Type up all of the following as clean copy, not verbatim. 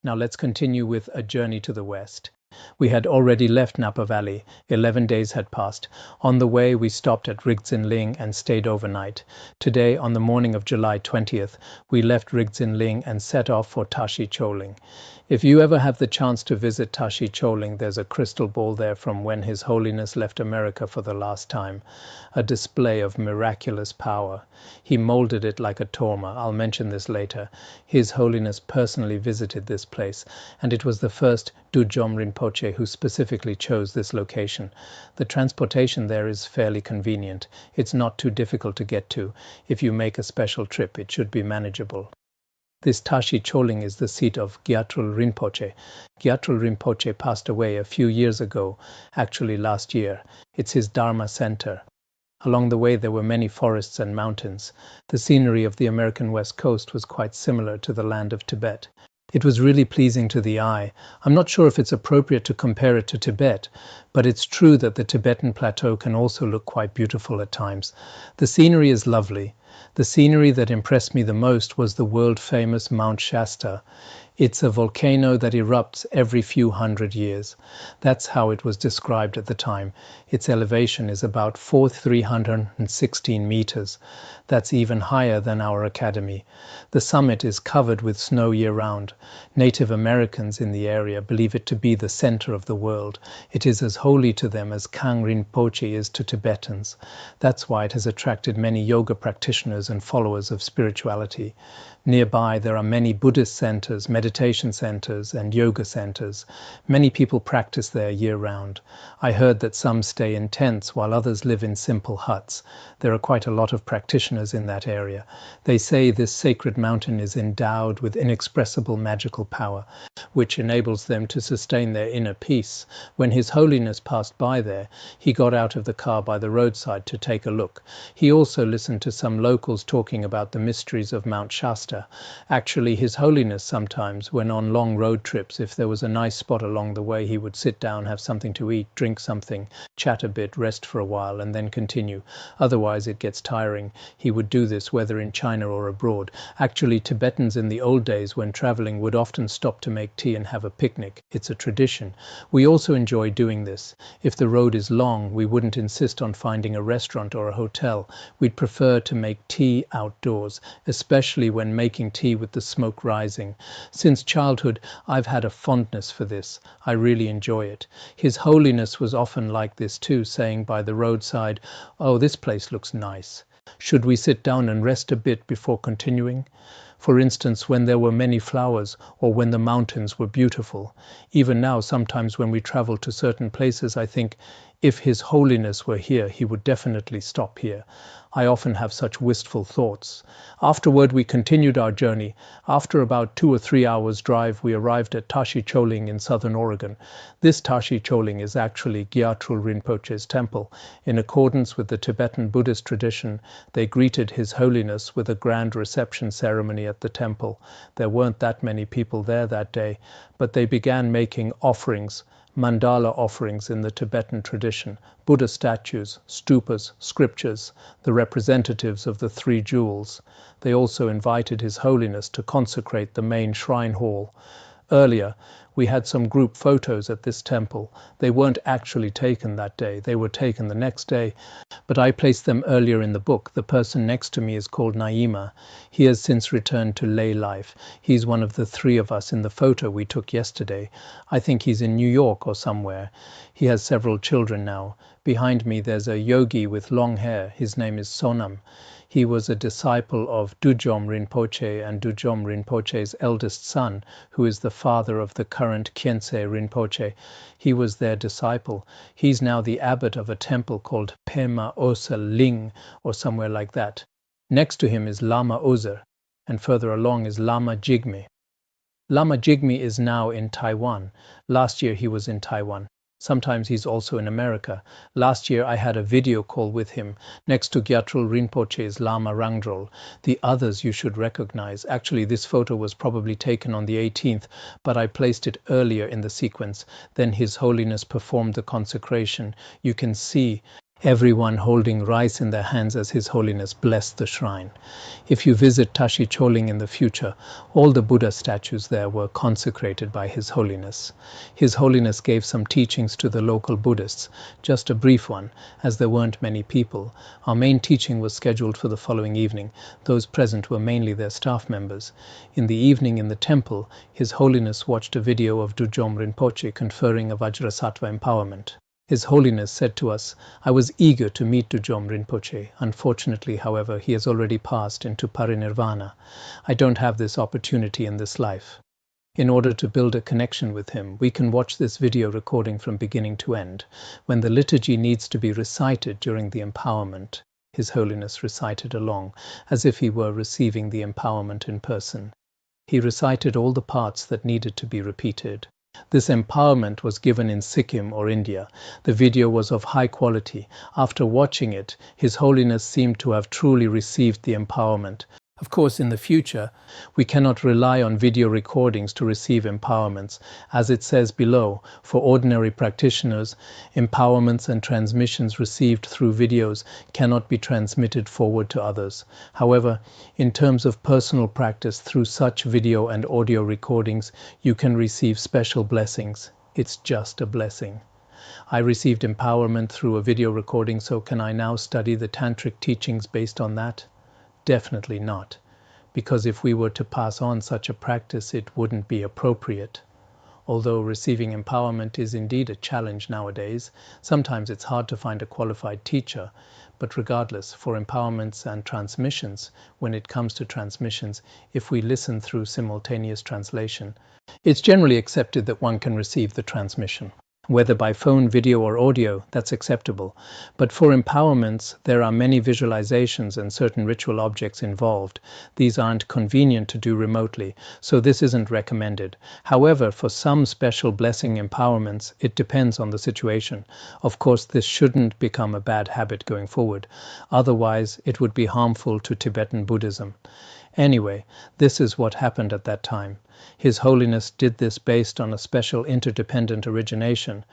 Now let's continue with A Journey to the West. We had already left Napa Valley. 11 days had passed. On the way, we stopped at Rigdzin Ling and stayed overnight. Today, on the morning of July 20th, we left Rigdzin Ling and set off for Tashi Choling. If you ever have the chance to visit Tashi Choling, there's a crystal ball there from when His Holiness left America for the last time. A display of miraculous power. He molded it like a torma. I'll mention this later. His Holiness personally visited this place, and it was the first Dudjom Rinpoche who specifically chose this location. The transportation there is fairly convenient. It's not too difficult to get to. If you make a special trip, it should be manageable. This Tashi Choling is the seat of Gyatrul Rinpoche. Gyatrul Rinpoche passed away a few years ago, actually last year. It's his Dharma center. Along the way there were many forests and mountains. The scenery of the American West Coast was quite similar to the land of Tibet. It was really pleasing to the eye. I'm not sure if it's appropriate to compare it to Tibet, but it's true that the Tibetan plateau can also look quite beautiful at times. The scenery is lovely. The scenery that impressed me the most was the world-famous Mount Shasta. It's a volcano that erupts every few hundred years. That's how it was described at the time. Its elevation is about 316 meters. That's even higher than our academy. The summit is covered with snow year-round. Native Americans in the area believe it to be the center of the world. It is as holy to them as Kang Rinpoche is to Tibetans. That's why it has attracted many yoga practitioners and followers of spirituality. Nearby, there are many Buddhist centers, meditation centers, and yoga centers. Many people practice there year-round. I heard that some stay in tents while others live in simple huts. There are quite a lot of practitioners in that area. They say this sacred mountain is endowed with inexpressible magical power, which enables them to sustain their inner peace. When His Holiness passed by there, he got out of the car by the roadside to take a look. He also listened to some locals talking about the mysteries of Mount Shasta. Actually, His Holiness sometimes, when on long road trips, if there was a nice spot along the way, he would sit down, have something to eat, drink something, chat a bit, rest for a while, and then continue. Otherwise, it gets tiring. He would do this whether in China or abroad. Actually, Tibetans in the old days, when traveling, would often stop to make tea and have a picnic. It's a tradition. We also enjoy doing this. If the road is long, we wouldn't insist on finding a restaurant or a hotel. We'd prefer to make tea outdoors, especially when making tea with the smoke rising. Since childhood, I've had a fondness for this. I really enjoy it. His Holiness was often like this too, saying by the roadside, "Oh, this place looks nice. Should we sit down and rest a bit before continuing?" For instance, when there were many flowers or when the mountains were beautiful. Even now, sometimes when we travel to certain places, I think, if His Holiness were here, he would definitely stop here. I often have such wistful thoughts. Afterward, we continued our journey. After about 2 or 3 hours drive, we arrived at Tashi Choling in southern Oregon. This Tashi Choling is actually Gyatrul Rinpoche's temple. In accordance with the Tibetan Buddhist tradition, they greeted His Holiness with a grand reception ceremony at the temple. There weren't that many people there that day, but they began making offerings, mandala offerings in the Tibetan tradition, Buddha statues, stupas, scriptures, the representatives of the 3 jewels. They also invited His Holiness to consecrate the main shrine hall. Earlier, we had some group photos at this temple. They weren't actually taken that day. They were taken the next day, but I placed them earlier in the book. The person next to me is called Naima. He has since returned to lay life. He's one of the 3 of us in the photo we took yesterday. I think he's in New York or somewhere. He has several children now. Behind me there's a yogi with long hair. His name is Sonam. He was a disciple of Dudjom Rinpoche and Dudjom Rinpoche's eldest son, who is the father of the current Khenpo Rinpoche. He was their disciple. He's now the abbot of a temple called Pema Osa Ling, or somewhere like that. Next to him is Lama Ozer, and further along is Lama Jigme. Lama Jigme is now in Taiwan. Last year he was in Taiwan. Sometimes he's also in America. Last year I had a video call with him. Next to Gyatrul Rinpoche is Lama Rangdrol. The others you should recognize. Actually, this photo was probably taken on the 18th, but I placed it earlier in the sequence. Then His Holiness performed the consecration. You can see everyone holding rice in their hands as His Holiness blessed the shrine. If you visit Tashi Choling in the future, all the Buddha statues there were consecrated by His Holiness. His Holiness gave some teachings to the local Buddhists, just a brief one, as there weren't many people. Our main teaching was scheduled for the following evening. Those present were mainly their staff members. In the evening in the temple, His Holiness watched a video of Dudjom Rinpoche conferring a Vajrasattva empowerment. His Holiness said to us, "I was eager to meet Dudjom Rinpoche. Unfortunately, however, he has already passed into parinirvana. I don't have this opportunity in this life." In order to build a connection with him, we can watch this video recording from beginning to end. When the liturgy needs to be recited during the empowerment, His Holiness recited along, as if he were receiving the empowerment in person. He recited all the parts that needed to be repeated. This empowerment was given in Sikkim or India. The video was of high quality. After watching it, His Holiness seemed to have truly received the empowerment. Of course, in the future, we cannot rely on video recordings to receive empowerments. As it says below, for ordinary practitioners, empowerments and transmissions received through videos cannot be transmitted forward to others. However, in terms of personal practice through such video and audio recordings, you can receive special blessings. It's just a blessing. I received empowerment through a video recording, so can I now study the tantric teachings based on that? Definitely not, because if we were to pass on such a practice, it wouldn't be appropriate. Although receiving empowerment is indeed a challenge nowadays, sometimes it's hard to find a qualified teacher. But regardless, for empowerments and transmissions, when it comes to transmissions, if we listen through simultaneous translation, it's generally accepted that one can receive the transmission. Whether by phone, video or audio, that's acceptable. But for empowerments, there are many visualizations and certain ritual objects involved. These aren't convenient to do remotely, so this isn't recommended. However, for some special blessing empowerments, it depends on the situation. Of course, this shouldn't become a bad habit going forward. Otherwise, it would be harmful to Tibetan Buddhism. Anyway, this is what happened at that time. His Holiness did this based on a special interdependent origination.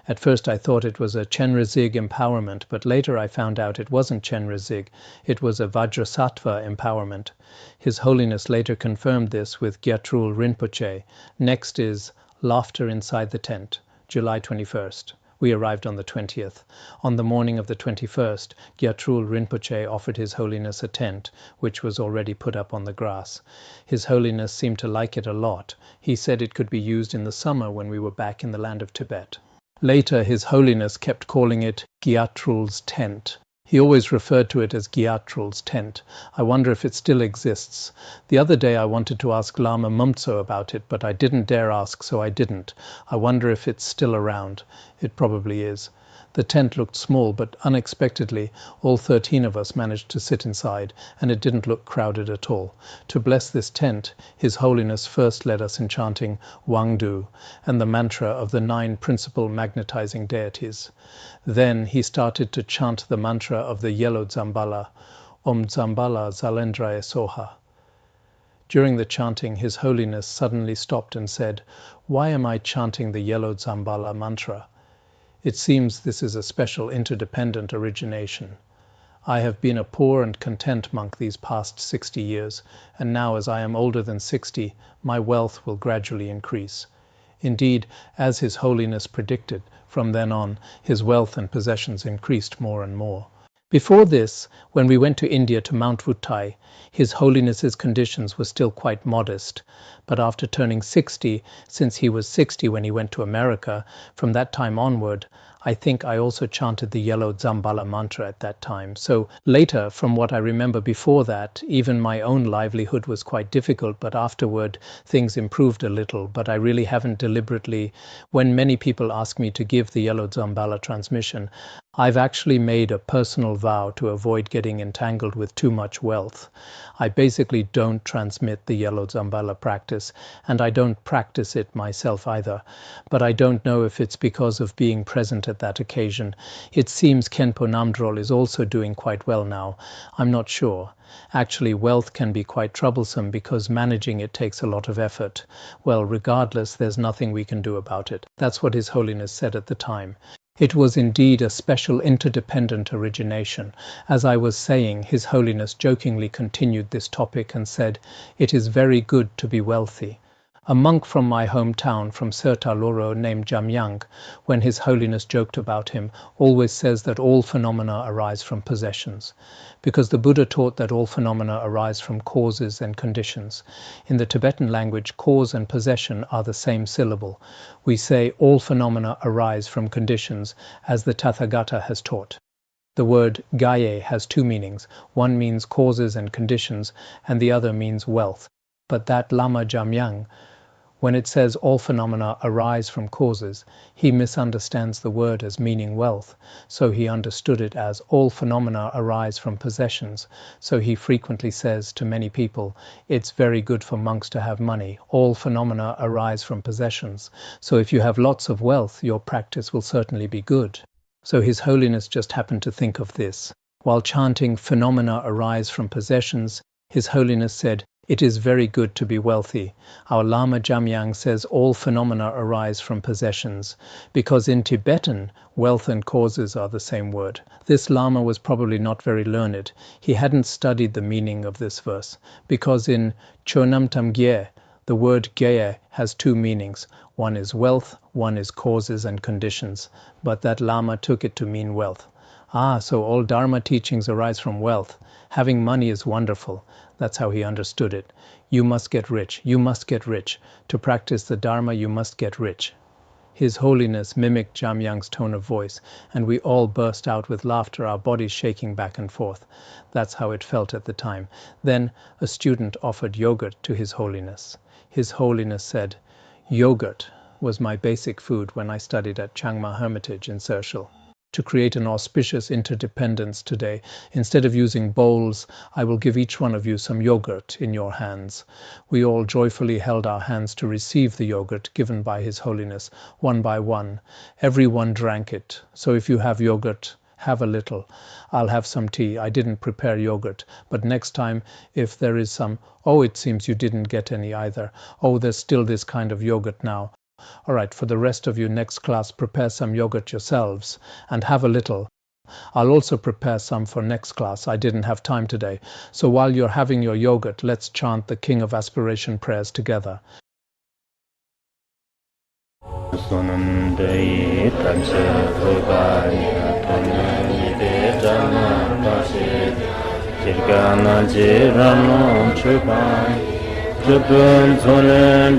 At first I thought it was a Chenrezig empowerment, but later I found out it wasn't Chenrezig, it was a Vajrasattva empowerment. His Holiness later confirmed this with Gyatrul Rinpoche. Next is Laughter Inside the Tent, July 21st. We arrived on the 20th. On the morning of the 21st, Gyatrul Rinpoche offered His Holiness a tent, which was already put up on the grass. His Holiness seemed to like it a lot. He said it could be used in the summer when we were back in the land of Tibet. Later, His Holiness kept calling it Gyatrul's tent. He always referred to it as Gyatrul's tent. I wonder if it still exists. The other day I wanted to ask Lama Mumtso about it, but I didn't dare ask, so I didn't. I wonder if it's still around. It probably is. The tent looked small, but unexpectedly, all 13 of us managed to sit inside, and it didn't look crowded at all. To bless this tent, His Holiness first led us in chanting Wangdu and the mantra of the 9 principal magnetizing deities. Then he started to chant the mantra of the Yellow Dzambhala, Om Dzambhala Zalendraya Soha. During the chanting, His Holiness suddenly stopped and said, "Why am I chanting the Yellow Dzambhala mantra? It seems this is a special interdependent origination. I have been a poor and content monk these past 60 years, and now as I am older than 60, my wealth will gradually increase." Indeed, as His Holiness predicted, from then on, his wealth and possessions increased more and more. Before this, when we went to India to Mount Vutai, His Holiness's conditions were still quite modest. But after turning 60, since he was 60 when he went to America, from that time onward, I think I also chanted the Yellow Dzambhala mantra at that time. So later, from what I remember before that, even my own livelihood was quite difficult, but afterward things improved a little. But I really haven't deliberately, when many people ask me to give the Yellow Dzambhala transmission, I've actually made a personal vow to avoid getting entangled with too much wealth. I basically don't transmit the Yellow Dzambhala practice, and I don't practice it myself either. But I don't know if it's because of being present at that occasion. It seems Khenpo Namdrol is also doing quite well now. I'm not sure. Actually, wealth can be quite troublesome because managing it takes a lot of effort. Well, regardless, there's nothing we can do about it. That's what His Holiness said at the time. It was indeed a special interdependent origination. As I was saying, His Holiness jokingly continued this topic and said, "It is very good to be wealthy." A monk from my hometown, from Serta Loro, named Jamyang, when His Holiness joked about him, always says that all phenomena arise from possessions, because the Buddha taught that all phenomena arise from causes and conditions. In the Tibetan language, cause and possession are the same syllable. We say all phenomena arise from conditions, as the Tathagata has taught. The word gaye has two meanings. One means causes and conditions, and the other means wealth. But that Lama Jamyang, when it says all phenomena arise from causes, he misunderstands the word as meaning wealth, so he understood it as all phenomena arise from possessions. So he frequently says to many people, "It's very good for monks to have money. All phenomena arise from possessions. So if you have lots of wealth, your practice will certainly be good." So His Holiness just happened to think of this. While chanting "phenomena arise from possessions," His Holiness said, "It is very good to be wealthy." Our Lama Jamyang says all phenomena arise from possessions, because in Tibetan, wealth and causes are the same word. This Lama was probably not very learned. He hadn't studied the meaning of this verse, because in Chonam Tamgye, the word gye has two meanings. One is wealth, one is causes and conditions. But that Lama took it to mean wealth. So all Dharma teachings arise from wealth. Having money is wonderful. That's how he understood it. You must get rich. You must get rich. To practice the Dharma, you must get rich. His Holiness mimicked Jamyang's tone of voice, and we all burst out with laughter, our bodies shaking back and forth. That's how it felt at the time. Then a student offered yogurt to His Holiness. His Holiness said, "Yogurt was my basic food when I studied at Changma Hermitage in Sershal. To create an auspicious interdependence today, instead of using bowls, I will give each one of you some yogurt in your hands." We all joyfully held our hands to receive the yogurt given by His Holiness, one by one. Everyone drank it. So if you have yogurt, have a little. I'll have some tea. I didn't prepare yogurt, but next time, if there is some, "Oh, it seems you didn't get any either. Oh, there's still this kind of yogurt now. All right, for the rest of you next class, prepare some yogurt yourselves and have a little. I'll also prepare some for next class. I didn't have time today. So while you're having your yogurt, let's chant the King of Aspiration prayers together." Dudjom Rinpoche